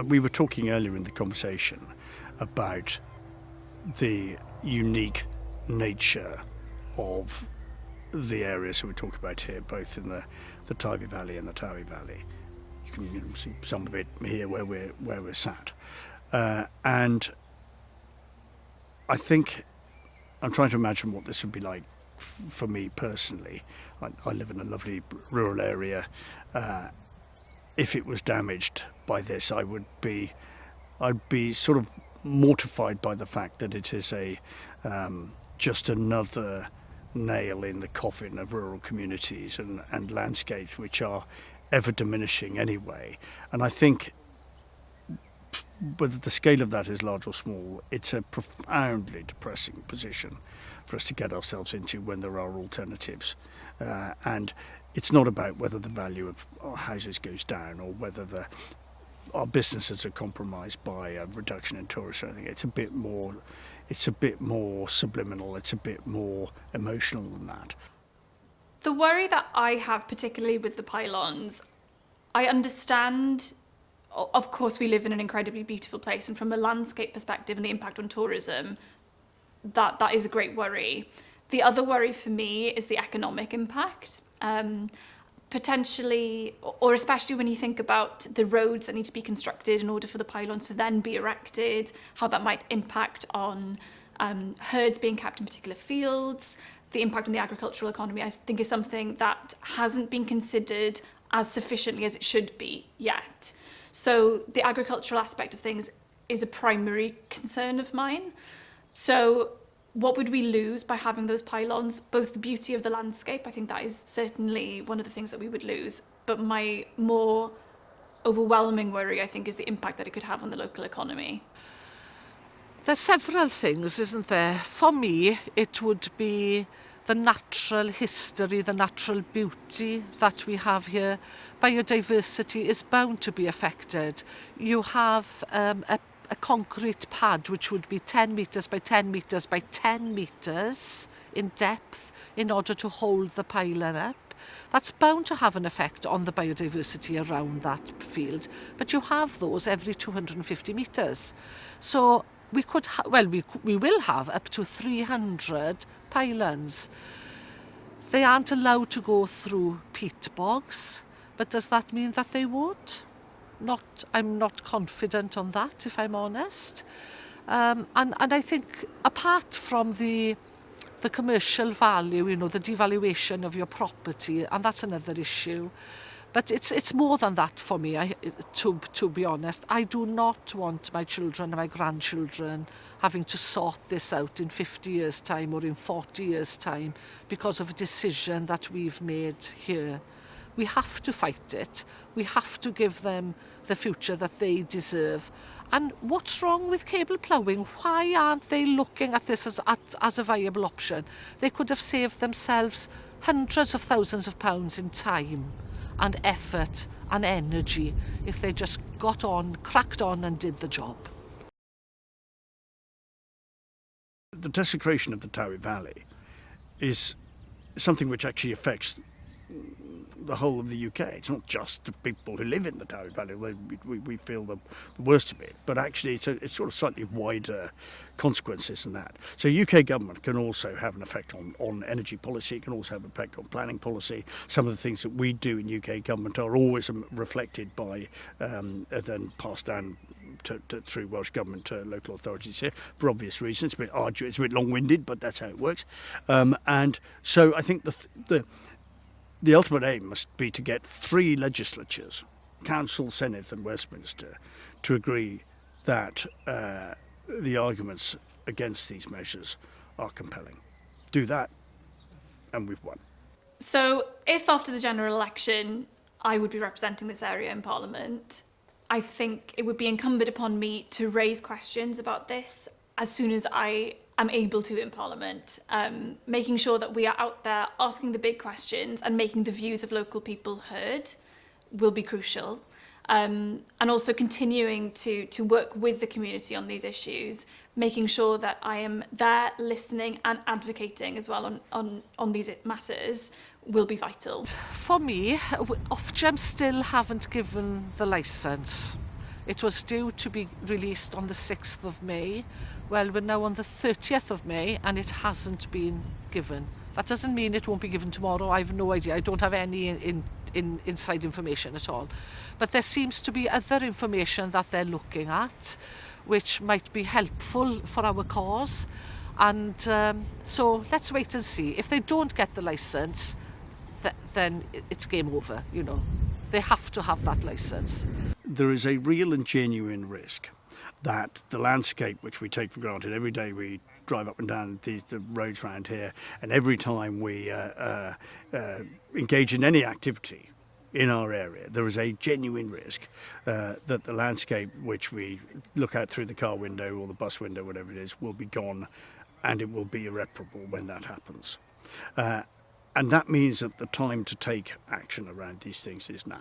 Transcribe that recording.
we were talking earlier in the conversation about the unique nature of the areas that we talk about here, both in the Tywi Valley and the Towy Valley. You can see some of it here where we're sat, and I think I'm trying to imagine what this would be like for me personally. I live in a lovely rural area. If it was damaged by this, I'd be sort of mortified by the fact that it is just another nail in the coffin of rural communities and landscapes which are ever diminishing anyway. And I think whether the scale of that is large or small, it's a profoundly depressing position for us to get ourselves into when there are alternatives. And it's not about whether the value of our houses goes down or whether our businesses are compromised by a reduction in tourists or anything. It's a bit more subliminal, it's a bit more emotional than that. The worry that I have, particularly with the pylons, I understand, of course we live in an incredibly beautiful place, and from a landscape perspective and the impact on tourism, that is a great worry. The other worry for me is the economic impact. Potentially, or especially when you think about the roads that need to be constructed in order for the pylons to then be erected, how that might impact on herds being kept in particular fields, the impact on the agricultural economy, I think is something that hasn't been considered as sufficiently as it should be yet. So the agricultural aspect of things is a primary concern of mine. So what would we lose by having those pylons? Both the beauty of the landscape, I think that is certainly one of the things that we would lose, but my more overwhelming worry, I think, is the impact that it could have on the local economy. There's several things, isn't there? For me, it would be the natural history, the natural beauty that we have here. Biodiversity is bound to be affected. You have a concrete pad which would be 10 metres by 10 metres by 10 metres in depth in order to hold the pylon up. That's bound to have an effect on the biodiversity around that field. But you have those every 250 metres. So we could we will have up to 300 pylons. They aren't allowed to go through peat bogs, but does that mean that they would? I'm not confident on that, if I'm honest. And I think apart from the commercial value, the devaluation of your property, and that's another issue. But it's more than that for me, to be honest. I do not want my children and my grandchildren having to sort this out in 50 years' time or in 40 years' time because of a decision that we've made here. We have to fight it. We have to give them the future that they deserve. And what's wrong with cable ploughing? Why aren't they looking at this as a viable option? They could have saved themselves hundreds of thousands of pounds in time and effort and energy if they just cracked on and did the job. The desecration of the Towy Valley is something which actually affects the whole of the UK. It's not just the people who live in the Towy Valley. We feel the worst of it, but actually it's sort of slightly wider consequences than that. So UK government can also have an effect on energy policy. It can also have an effect on planning policy. Some of the things that we do in UK government are always reflected by then passed down through Welsh Government to local authorities here, for obvious reasons. It's a bit arduous, it's a bit long-winded, but that's how it works. And so I think the ultimate aim must be to get 3 legislatures, Council, Senate and Westminster, to agree that the arguments against these measures are compelling. Do that and we've won. So if after the general election I would be representing this area in Parliament, I think it would be incumbent upon me to raise questions about this as soon as I am able to in Parliament, making sure that we are out there asking the big questions and making the views of local people heard will be crucial. And also continuing to work with the community on these issues, making sure that I am there listening and advocating as well on these matters will be vital. For me, Ofgem still haven't given the licence. It was due to be released on the 6th of May. Well, we're now on the 30th of May and it hasn't been given. That doesn't mean it won't be given tomorrow. I have no idea. I don't have any inside information at all. But there seems to be other information that they're looking at, which might be helpful for our cause. And so let's wait and see. If they don't get the licence, then it's game over, you know. They have to have that licence. There is a real and genuine risk that the landscape, which we take for granted every day we drive up and down the roads around here, and every time we engage in any activity in our area, there is a genuine risk that the landscape which we look out through the car window or the bus window, whatever it is, will be gone, and it will be irreparable when that happens. And that means that the time to take action around these things is now.